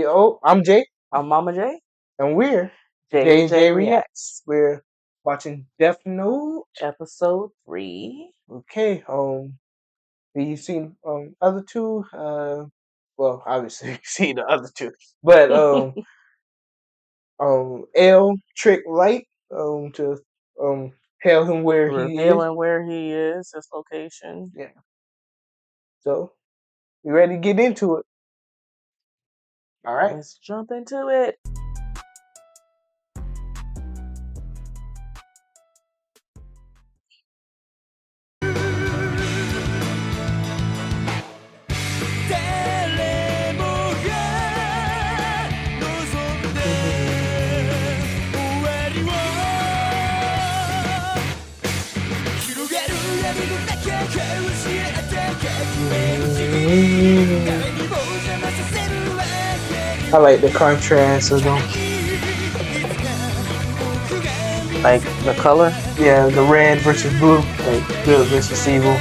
Yo, I'm Jay, I'm Mama J. and we're J J Reacts. Reacts. We're watching Death Note. Episode 3. Okay, we've seen other two. Well, obviously we've seen the other two, but L trick Light to tell him where he is. Revealing where he is, his location. Yeah. So you ready to get into it? All right. Let's jump into it. I like the contrast of them. Like the color? Yeah, the red versus blue, like good versus evil.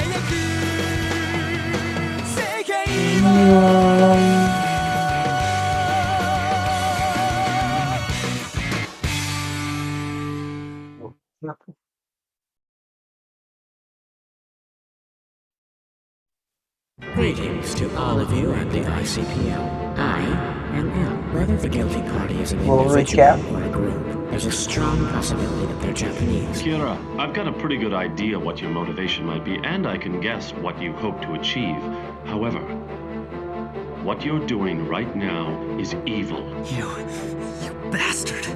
Greetings to all of you at the ICPL. I am L. Whether the guilty party is an Well, individual recap. or a group, there's a strong possibility that they're Japanese. Kira, I've got a pretty good idea what your motivation might be, and I can guess what you hope to achieve. However, what you're doing right now is evil. You bastard.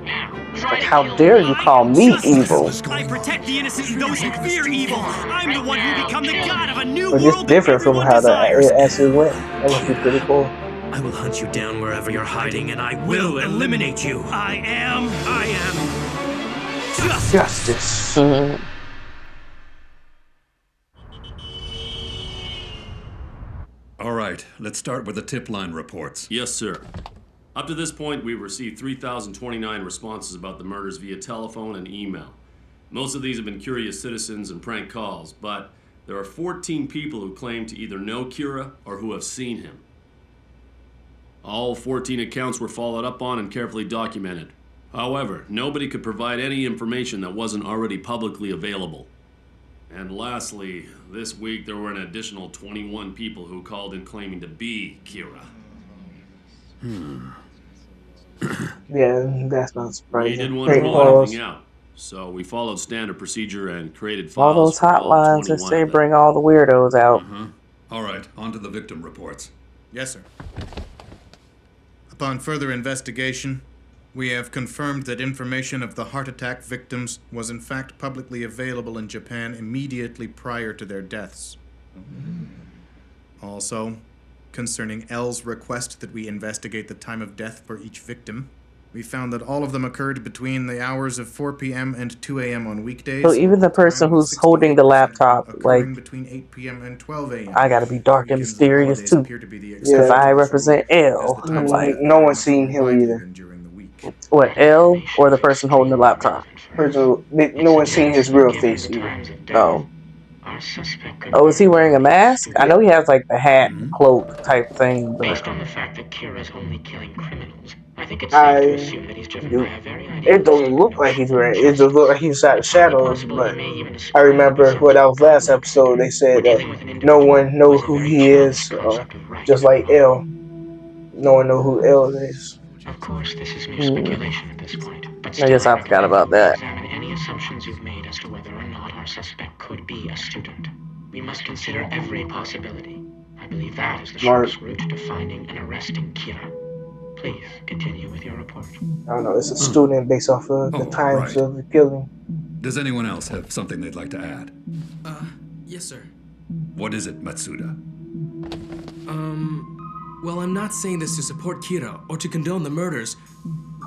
Like, how dare you call me evil? I protect the innocent and those who fear evil. I'm the one who become the god of a new But world it's different that from everyone how desires. it actually went. That must be pretty cool. I will hunt you down wherever you're hiding, and I will eliminate you. I am Justice. All right, let's start with the tip line reports. Yes, sir. Up to this point, we've received 3,029 responses about the murders via telephone and email. Most of these have been curious citizens and prank calls, but there are 14 people who claim to either know Kira or who have seen him. All 14 accounts were followed up on and carefully documented. However, nobody could provide any information that wasn't already publicly available. And lastly, this week there were an additional 21 people who called in claiming to be Kira. Yeah, that's not We surprising. didn't want to Great rule pause. anything out, so we followed standard procedure and created All files those for all hotlines that 21 say of them. bring all the weirdos out. All right, on to the victim reports. Yes, sir. Upon further investigation, we have confirmed that information of the heart attack victims was in fact publicly available in Japan immediately prior to their deaths. Also, concerning L's request that we investigate the time of death for each victim, we found that all of them occurred between the hours of 4 p.m. and 2 a.m. on weekdays. So even the person who's holding the laptop, occurring like, between 8 p.m. and 12 a.m. I gotta be dark and Weekends mysterious holidays too. appear to be the If exception I to this represent rule, L, as the I'm times like, of death no are one's much seen more him widely either. than during the week. what, L or the person holding the laptop? No one's seen his real face either. Oh. Oh, is he wearing a mask? I know he has like the hat, cloak type thing, Based but on the fact that Kira's only killing criminals, I think it's safe to assume that he's driven by a very ideal It don't look like he's wearing. It just look like he's out of shadows. possible But he may even I aspire remember to what that was last episode. They said that no one knows who he is, just like L. No one knows who L is. Of course, this is mere speculation at this point, but I guess I forgot about that. examine any assumptions you've made as to whether or not our suspect could be a student. We must consider every possibility. I believe that is the Smart. shortest route to finding and arresting Kira. Please continue with your report. I don't know. It's a student based off of the Oh, times right. of the killing. Does anyone else have something they'd like to add? Yes, sir. What is it, Matsuda? Well, I'm not saying this to support Kira or to condone the murders,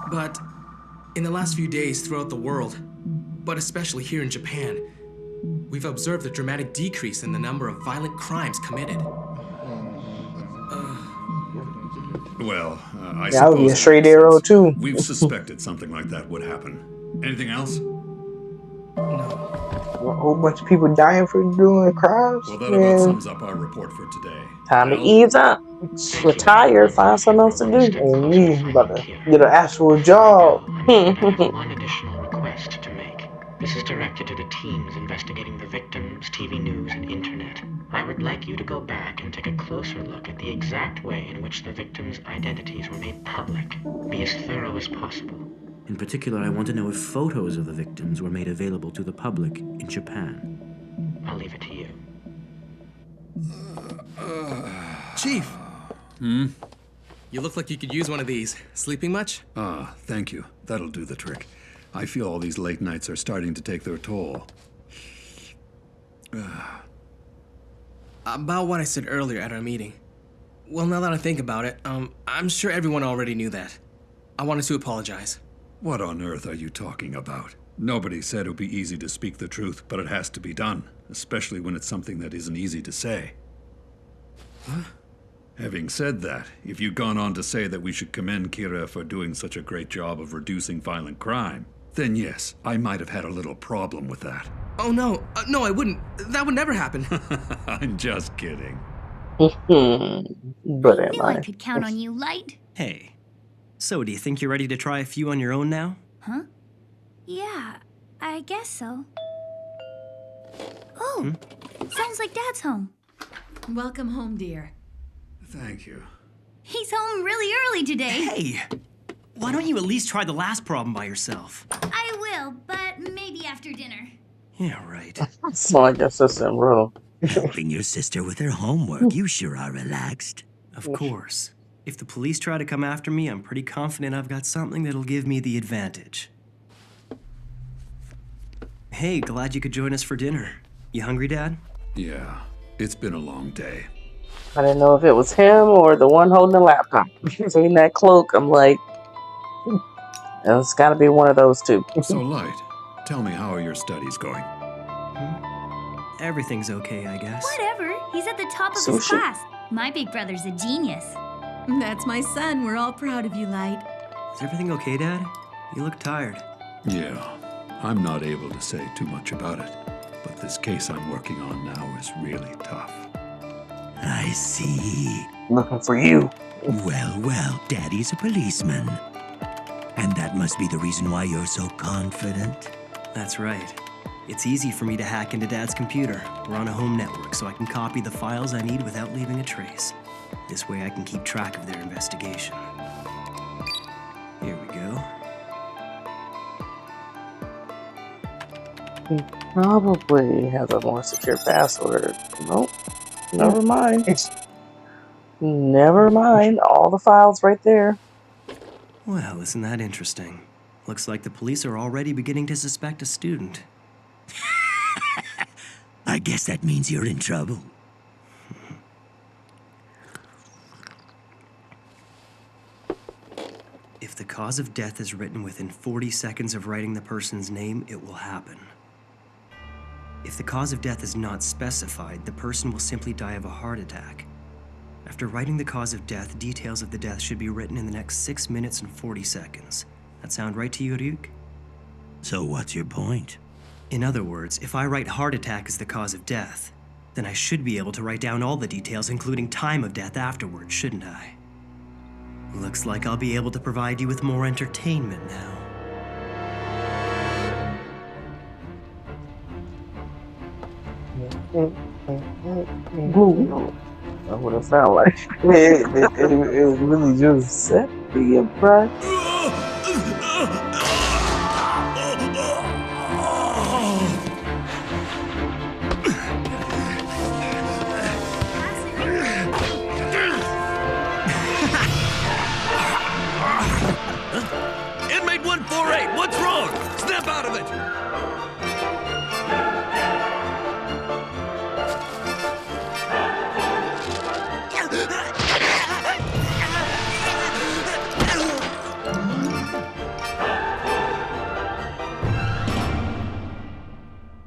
but in the last few days throughout the world, but especially here in Japan, we've observed a dramatic decrease in the number of violent crimes committed. Well, I Yeah, I would be a suppose straight that makes arrow sense. too. We've suspected something like that would happen. Anything else? No. A whole bunch of people dying for doing crimes. Well, that about Man, sums up our report for today. Time to Al? ease up. Retire, find something else to do. and me about to get an actual job. I have one additional request to make. This is directed to the teams investigating the victims, TV news, and internet. I would like you to go back and take a closer look at the exact way in which the victims' identities were made public. Be as thorough as possible. In particular, I want to know if photos of the victims were made available to the public in Japan. I'll leave it to you. Chief! You look like you could use one of these. Sleeping much? Ah, thank you. That'll do the trick. I feel all these late nights are starting to take their toll. About what I said earlier at our meeting. Well, now that I think about it, I'm sure everyone already knew that. I wanted to apologize. What on earth are you talking about? Nobody said it would be easy to speak the truth, but it has to be done, especially when it's something that isn't easy to say. Huh? Having said that, if you'd gone on to say that we should commend Kira for doing such a great job of reducing violent crime, then yes, I might have had a little problem with that. Oh no, no, I wouldn't. That would never happen. I'm just kidding. But I am knew I I? could count on you, Light. Hey, so do you think you're ready to try a few on your own now? Huh? Yeah, I guess so. Oh, sounds like Dad's home. Welcome home, dear. Thank you. He's home really early today. Hey, why don't you at least try the last problem by yourself? I will, but maybe after dinner. Yeah, right. So I guess that's in room. Helping your sister with her homework. You sure are relaxed. Of course. If the police try to come after me, I'm pretty confident I've got something that'll give me the advantage. Hey, glad you could join us for dinner. You hungry, Dad? Yeah, it's been a long day. I didn't know if it was him or the one holding the laptop. Seeing that cloak, I'm like, it's got to be one of those two. So, Light, tell me, how are your studies going? Everything's okay, I guess. Whatever. He's at the top of his Sushi. class. My big brother's a genius. That's my son. We're all proud of you, Light. Is everything okay, Dad? You look tired. Yeah, I'm not able to say too much about it, but this case I'm working on now is really tough. I see. Looking for you. Well, Daddy's a policeman. And that must be the reason why you're so confident. That's right. It's easy for me to hack into Dad's computer. We're on a home network, so I can copy the files I need without leaving a trace. This way I can keep track of their investigation. Here we go. He probably has a more secure password. Nope. Never mind. Never mind. All the files right there. Well, isn't that interesting? Looks like the police are already beginning to suspect a student. I guess that means you're in trouble. If the cause of death is written within 40 seconds of writing the person's name, it will happen. If the cause of death is not specified, the person will simply die of a heart attack. After writing the cause of death, details of the death should be written in the next 6 minutes and 40 seconds. That sound right to you, Ryuk? So what's your point? In other words, if I write heart attack as the cause of death, then I should be able to write down all the details, including time of death afterwards, shouldn't I? Looks like I'll be able to provide you with more entertainment now. That's what it sounded like. It really just set me apart. Inmate 148, what's wrong? Snap out of it!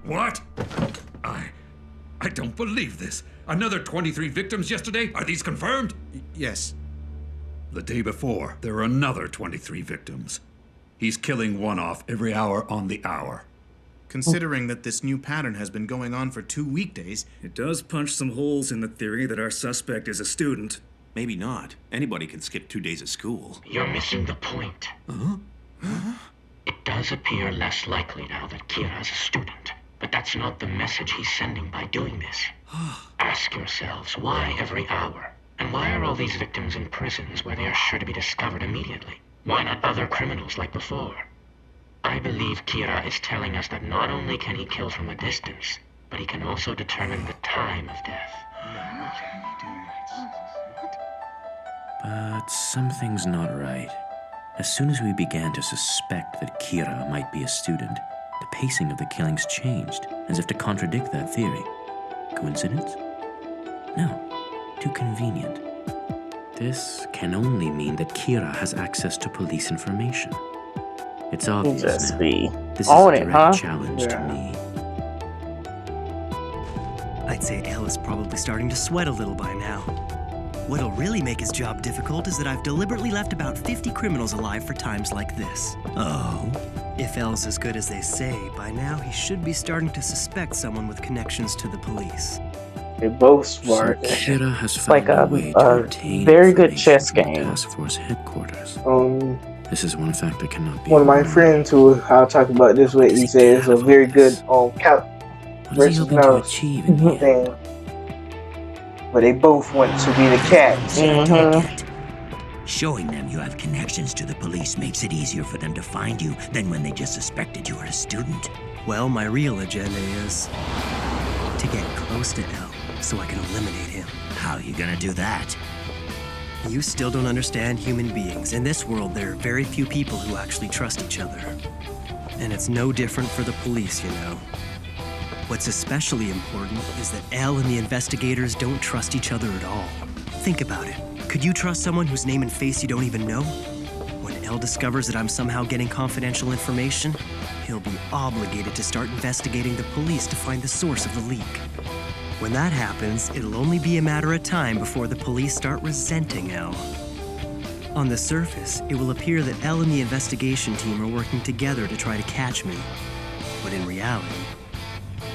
What? I don't believe this. Another 23 victims yesterday? Are these confirmed? Yes. The day before, there were another 23 victims. He's killing one off every hour on the hour. Considering that this new pattern has been going on for 2 weekdays, It does punch some holes in the theory that our suspect is a student. Maybe not. Anybody can skip 2 days of school. You're missing the point. It does appear less likely now that Kira's a student. But that's not the message he's sending by doing this. Ask yourselves, why every hour? And why are all these victims in prisons where they are sure to be discovered immediately? Why not other criminals like before? I believe Kira is telling us that not only can he kill from a distance, but he can also determine the time of death. But something's not right. As soon as we began to suspect that Kira might be a student, the pacing of the killings changed, as if to contradict that theory. Coincidence? No. Too convenient. This can only mean that Kira has access to police information. It's obvious Just now. be This is on a it, direct huh? challenge to me. I'd say Elle is probably starting to sweat a little by now. What'll really make his job difficult is that I've deliberately left about 50 criminals alive for times like this. Oh? If Elle's as good as they say, by now he should be starting to suspect someone with connections to the police. They're both smart. So Kira has It's found like a way to a obtain very good information chess from the game. Task Force headquarters. Mm-hmm. This is one fact that cannot be One of my ignored. friends who I'll talk about this with, he says a very good cat What is he versus hoping to mouse achieve in the end? thing. But they both want to be the cat. Showing them you have connections to the police makes it easier for them to find you than when they just suspected you were a student. Well, my real agenda is to get close to Elle so I can eliminate him. How are you gonna do that? You still don't understand human beings. In this world, there are very few people who actually trust each other. And it's no different for the police, you know. What's especially important is that Elle and the investigators don't trust each other at all. Think about it. Could you trust someone whose name and face you don't even know? When Elle discovers that I'm somehow getting confidential information, he'll be obligated to start investigating the police to find the source of the leak. When that happens, it'll only be a matter of time before the police start resenting Elle. On the surface, it will appear that Elle and the investigation team are working together to try to catch me. But in reality,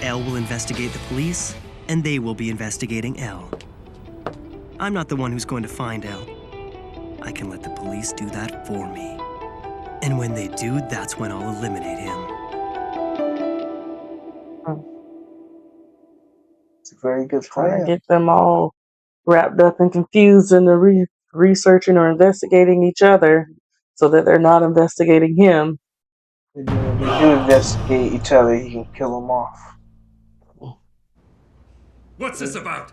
Elle will investigate the police, and they will be investigating Elle. I'm not the one who's going to find Elle. I can let the police do that for me. And when they do, that's when I'll eliminate him. It's a very good Trying plan. to get them all wrapped up and confused in the researching or investigating each other so that they're not investigating him. And then when they do investigate each other, he can kill them off. What's this about?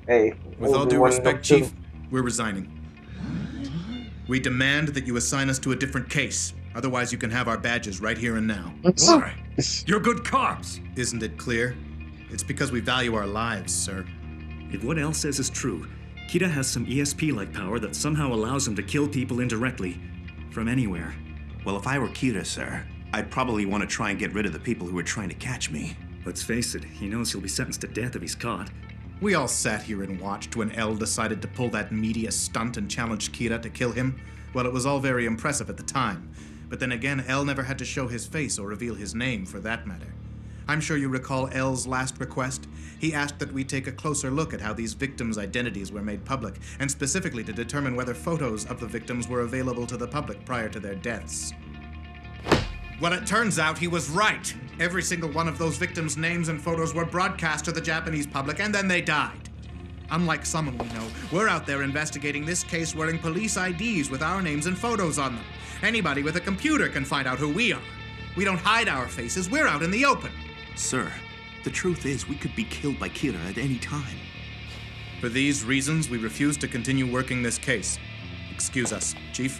Hey, with all due Obi-Wan respect, too. Chief, we're resigning. We demand that you assign us to a different case. Otherwise, you can have our badges right here and now. Why? You're good cops. Isn't it clear? It's because we value our lives, sir. If what Elle says is true, Kira has some ESP-like power that somehow allows him to kill people indirectly, from anywhere. Well, if I were Kira, sir, I'd probably want to try and get rid of the people who are trying to catch me. Let's face it, he knows he'll be sentenced to death if he's caught. We all sat here and watched when Elle decided to pull that media stunt and challenged Kira to kill him. Well, it was all very impressive at the time. But then again, Elle never had to show his face or reveal his name, for that matter. I'm sure you recall Elle's last request. He asked that we take a closer look at how these victims' identities were made public, and specifically to determine whether photos of the victims were available to the public prior to their deaths. Well, it turns out he was right. Every single one of those victims' names and photos were broadcast to the Japanese public, and then they died. Unlike someone we know, we're out there investigating this case wearing police IDs with our names and photos on them. Anybody with a computer can find out who we are. We don't hide our faces, we're out in the open. Sir, the truth is we could be killed by Kira at any time. For these reasons, we refuse to continue working this case. Excuse us, Chief.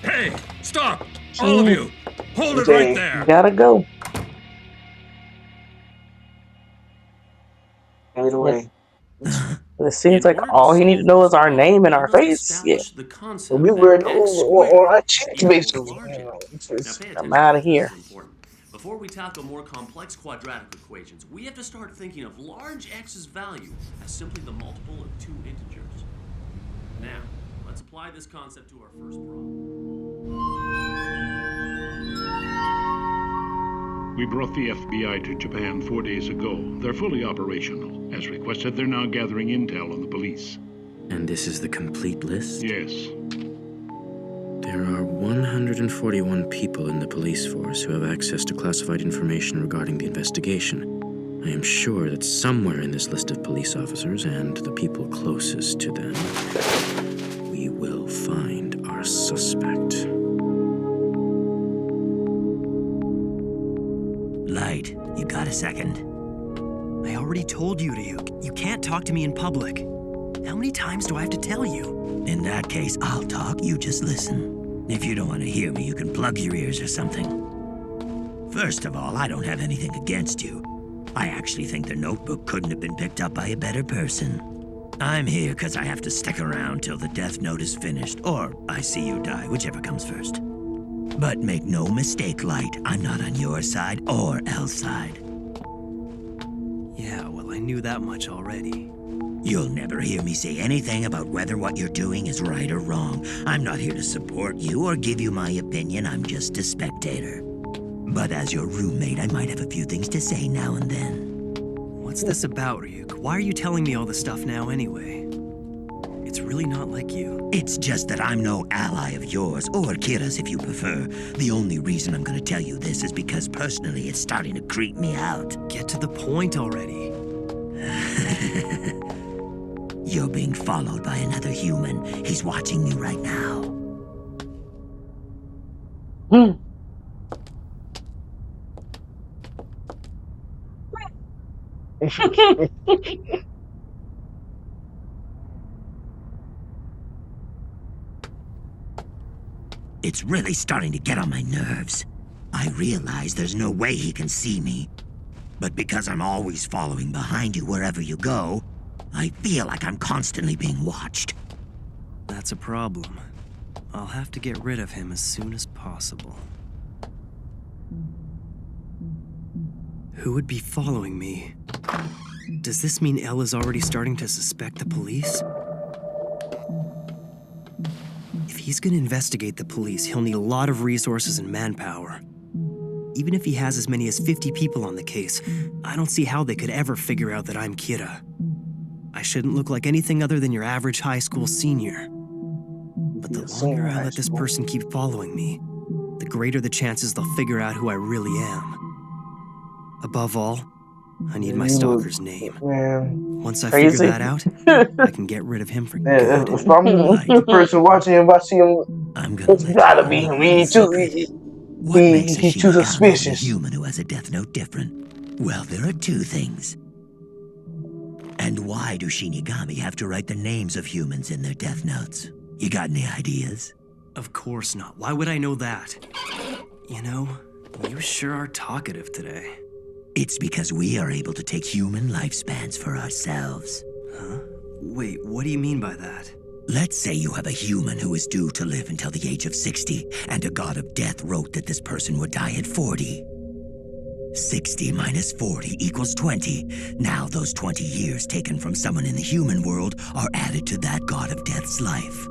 Hey, stop! All of you! Hold it Okay. right there! You gotta go. Right away. But it seems like all he needs to know is our name and our face. Yeah. The concept We that were X squared on our check, equals basically. large You know, X. it's Now pay I'm attention, outta this here. is important. Before we tackle more complex quadratic equations, we have to start thinking of large X's value as simply the multiple of two integers. Now, let's apply this concept to our first problem. We brought the FBI to Japan 4 days ago. They're fully operational. As requested, they're now gathering intel on the police. And this is the complete list? Yes. There are 141 people in the police force who have access to classified information regarding the investigation. I am sure that somewhere in this list of police officers and the people closest to them, we will find our suspect. Light, you got a second? I already told you you can't talk to me in public. How many times do I have to tell you? In that case, I'll talk, you just listen. If you don't want to hear me, you can plug your ears or something. First of all, I don't have anything against you. I actually think the notebook couldn't have been picked up by a better person. I'm here because I have to stick around till the death note is finished, or I see you die, whichever comes first. But make no mistake, Light, I'm not on your side or Elle's side. Yeah, well, I knew that much already. You'll never hear me say anything about whether what you're doing is right or wrong. I'm not here to support you or give you my opinion, I'm just a spectator. But as your roommate, I might have a few things to say now and then. What's this about, Ryuk? Why are you telling me all this stuff now anyway? It's really not like you. It's just that I'm no ally of yours, or Kira's if you prefer. The only reason I'm gonna tell you this is because personally it's starting to creep me out. Get to the point already. You're being followed by another human. He's watching you right now. It's really starting to get on my nerves. I realize there's no way he can see me. But because I'm always following behind you wherever you go, I feel like I'm constantly being watched. That's a problem. I'll have to get rid of him as soon as possible. Who would be following me? Does this mean Elle is already starting to suspect the police? If he's gonna investigate the police, he'll need a lot of resources and manpower. Even if he has as many as 50 people on the case, I don't see how they could ever figure out that I'm Kira. I shouldn't look like anything other than your average high school senior. But the longer I let this person keep following me, the greater the chances they'll figure out who I really am. Above all, I need my stalker's name. Once I figure that out, I can get rid of him for good. If I'm the person watching him, if I see him, it's gotta be him. He's too suspicious. A human who has a death note different? Well, there are two things. And why do Shinigami have to write the names of humans in their death notes? You got any ideas? Of course not. Why would I know that? You know, you sure are talkative today. It's because we are able to take human lifespans for ourselves. Huh? Wait, what do you mean by that? Let's say you have a human who is due to live until the age of 60, and a god of death wrote that this person would die at 40. 60 minus 40 equals 20. Now those 20 years taken from someone in the human world are added to that god of death's life.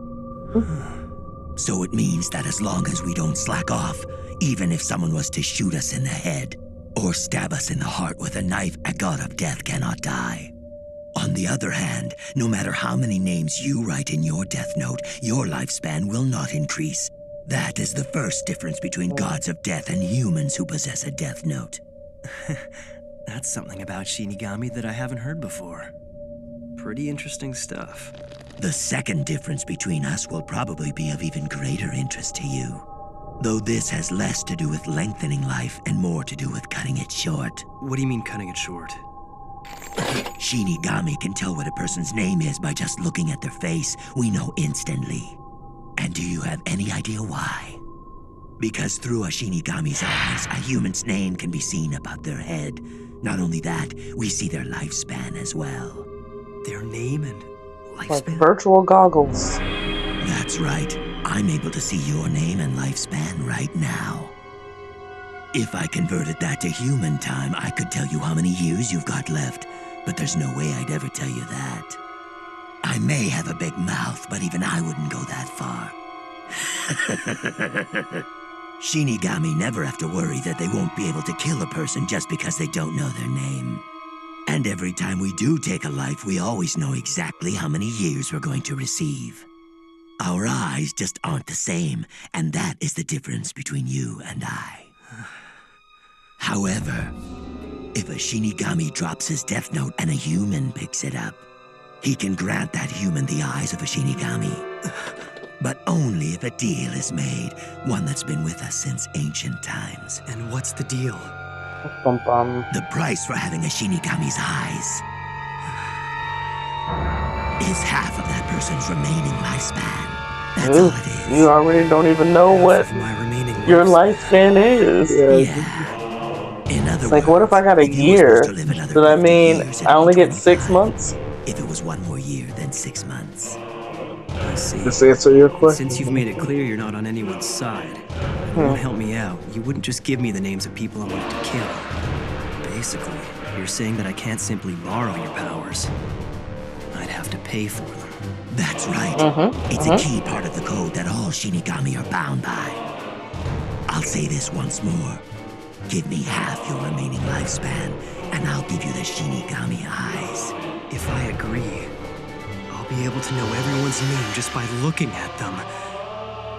So it means that as long as we don't slack off, even if someone was to shoot us in the head, or stab us in the heart with a knife, a god of death cannot die. On the other hand, no matter how many names you write in your death note, your lifespan will not increase. That is the first difference between gods of death and humans who possess a death note. That's something about Shinigami that I haven't heard before. Pretty interesting stuff. The second difference between us will probably be of even greater interest to you. Though this has less to do with lengthening life and more to do with cutting it short. What do you mean cutting it short? Shinigami can tell what a person's name is by just looking at their face. We know instantly. And do you have any idea why? Because through a Shinigami's eyes, a human's name can be seen above their head. Not only that, we see their lifespan as well. Their name and lifespan? Like virtual goggles. That's right. I'm able to see your name and lifespan right now. If I converted that to human time, I could tell you how many years you've got left, but there's no way I'd ever tell you that. I may have a big mouth, but even I wouldn't go that far. Shinigami never have to worry that they won't be able to kill a person just because they don't know their name. And every time we do take a life, we always know exactly how many years we're going to receive. Our eyes just aren't the same, and that is the difference between you and I. However, if a Shinigami drops his death note and a human picks it up, he can grant that human the eyes of a Shinigami. But only if a deal is made, one that's been with us since ancient times. And what's the deal? The price for having a Shinigami's eyes is half of that person's remaining lifespan. That's all it is. You already don't even know what your lifespan is. In other It's like, what if I got a year? Does that mean I only get 6 months? If it was one more year, then 6 months. I see. Just answer your question. Since you've made it clear you're not on anyone's side, if you want to help me out, you wouldn't just give me the names of people I wanted to kill. Basically, you're saying that I can't simply borrow your powers. I'd have to pay for them. That's right. It's a key part of the code that all Shinigami are bound by. I'll say this once more. Give me half your remaining lifespan, and I'll give you the Shinigami eyes. If I agree, I'll be able to know everyone's name just by looking at them.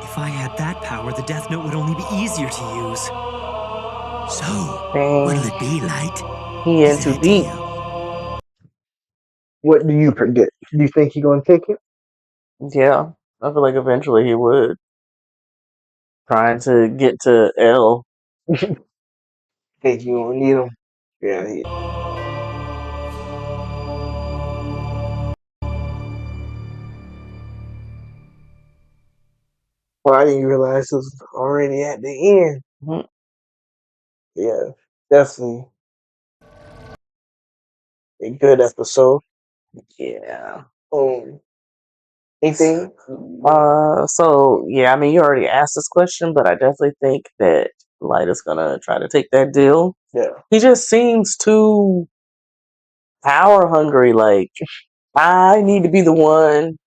If I had that power, the Death Note would only be easier to use. So, what'll it be, Light? He in too deep. What do you predict? Do you think he's gonna take it? Yeah, I feel like eventually he would. Trying to get to L. Think you don't need him? Yeah. Well, I didn't realize it was already at the end. Yeah, definitely a good episode. Yeah. Anything? So yeah, I mean, you already asked this question, but I definitely think that Light is gonna try to take that deal. Yeah. He just seems too power hungry. Like, I need to be the one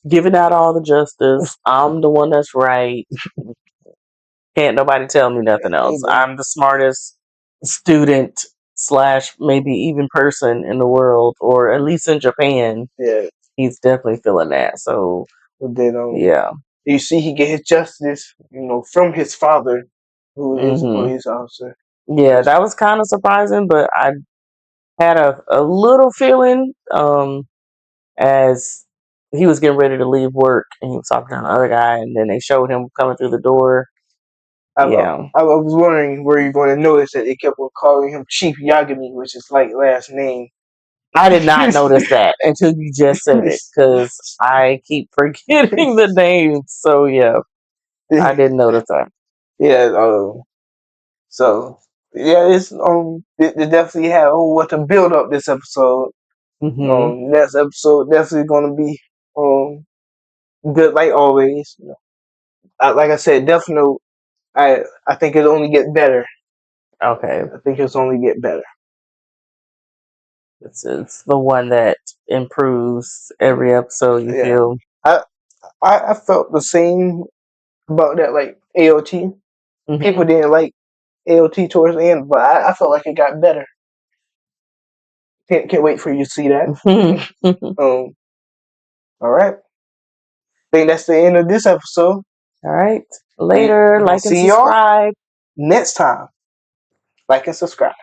giving out all the justice. I'm the one that's right. Can't nobody tell me nothing else. I'm the smartest student / maybe even person in the world, or at least in Japan. Yeah. He's definitely feeling that. So But then, yeah. You see, he get his justice, from his father, who is a police officer. Yeah, that was kind of surprising, but I had a little feeling as he was getting ready to leave work and he was talking to the other guy, and then they showed him coming through the door. I was wondering where you're going to notice that they kept on calling him Chief Yagami, which is like last name. I did not notice that until you just said it, because I keep forgetting the names. So yeah, I didn't notice that. Yeah. So yeah, it's they definitely have what to build up this episode. Next episode definitely going to be good like always. Like I said, Death Note. I think it'll only get better. Okay. I think it's only get better. It's the one that improves every episode. You feel? I felt the same about that, like AOT. People didn't like AOT towards the end, but I felt like it got better. Can't wait for you to see that. All right. I think that's the end of this episode. All right. Later. Like and subscribe. Y'all next time. Like and subscribe.